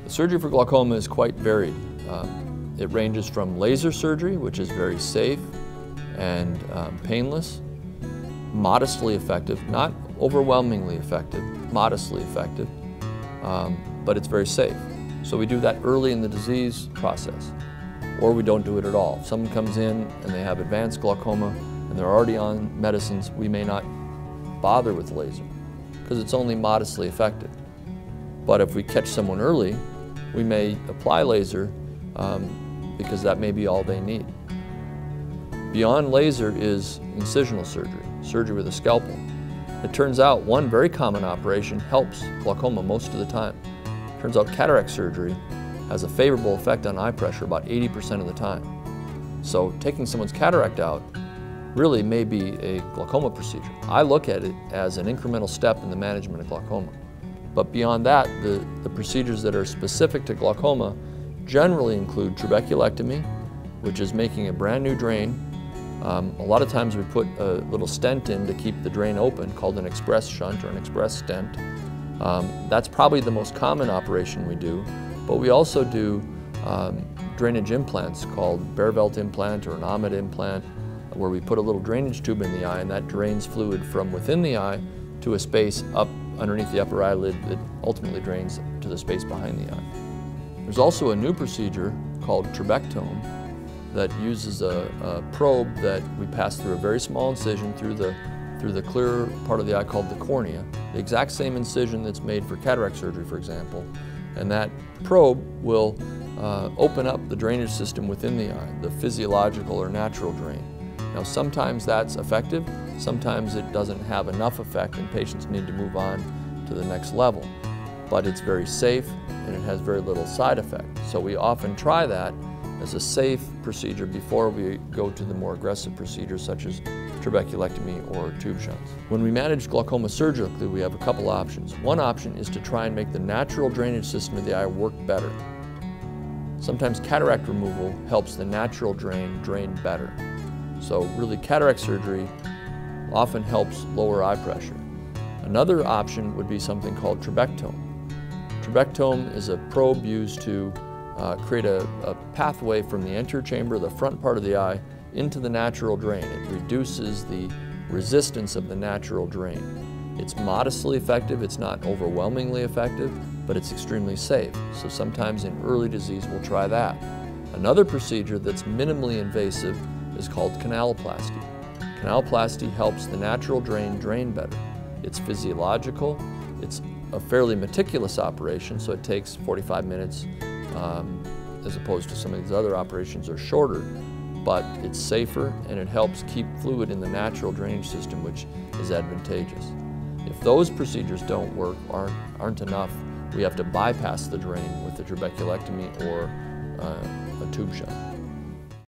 The surgery for glaucoma is quite varied. It ranges from laser surgery, which is very safe and painless, modestly effective, not overwhelmingly effective, modestly effective, but it's very safe. So we do that early in the disease process, or we don't do it at all. If someone comes in and they have advanced glaucoma and they're already on medicines, we may not bother with laser because it's only modestly effective. But if we catch someone early, we may apply laser because that may be all they need. Beyond laser is incisional surgery, surgery with a scalpel. It turns out one very common operation helps glaucoma most of the time. It turns out cataract surgery has a favorable effect on eye pressure about 80% of the time. So taking someone's cataract out really may be a glaucoma procedure. I look at it as an incremental step in the management of glaucoma. But beyond that, the procedures that are specific to glaucoma generally include trabeculectomy, which is making a brand new drain. A lot of times we put a little stent in to keep the drain open called an express shunt or an express stent. That's probably the most common operation we do, but we also do drainage implants called Behrvelt implant or an Ahmed implant, where we put a little drainage tube in the eye and that drains fluid from within the eye to a space up underneath the upper eyelid that ultimately drains to the space behind the eye. There's also a new procedure called trabectome that uses a probe that we pass through a very small incision through the clear part of the eye called the cornea, the exact same incision that's made for cataract surgery, for example. And that probe will open up the drainage system within the eye, the physiological or natural drain. Now sometimes that's effective, sometimes it doesn't have enough effect and patients need to move on to the next level. But it's very safe and it has very little side effect. So we often try that as a safe procedure before we go to the more aggressive procedures such as trabeculectomy or tube shunts. When we manage glaucoma surgically, we have a couple options. One option is to try and make the natural drainage system of the eye work better. Sometimes cataract removal helps the natural drain better. So really cataract surgery often helps lower eye pressure. Another option would be something called trabectome. Trabectome is a probe used to create a pathway from the anterior chamber, the front part of the eye, into the natural drain. It reduces the resistance of the natural drain. It's modestly effective, it's not overwhelmingly effective, but it's extremely safe. So sometimes in early disease we'll try that. Another procedure that's minimally invasive is called canaloplasty. Canaloplasty helps the natural drain better. It's physiological, it's a fairly meticulous operation, so it takes 45 minutes as opposed to some of these other operations are shorter, but it's safer and it helps keep fluid in the natural drainage system, which is advantageous. If those procedures don't work, aren't enough, we have to bypass the drain with the trabeculectomy or a tube shunt.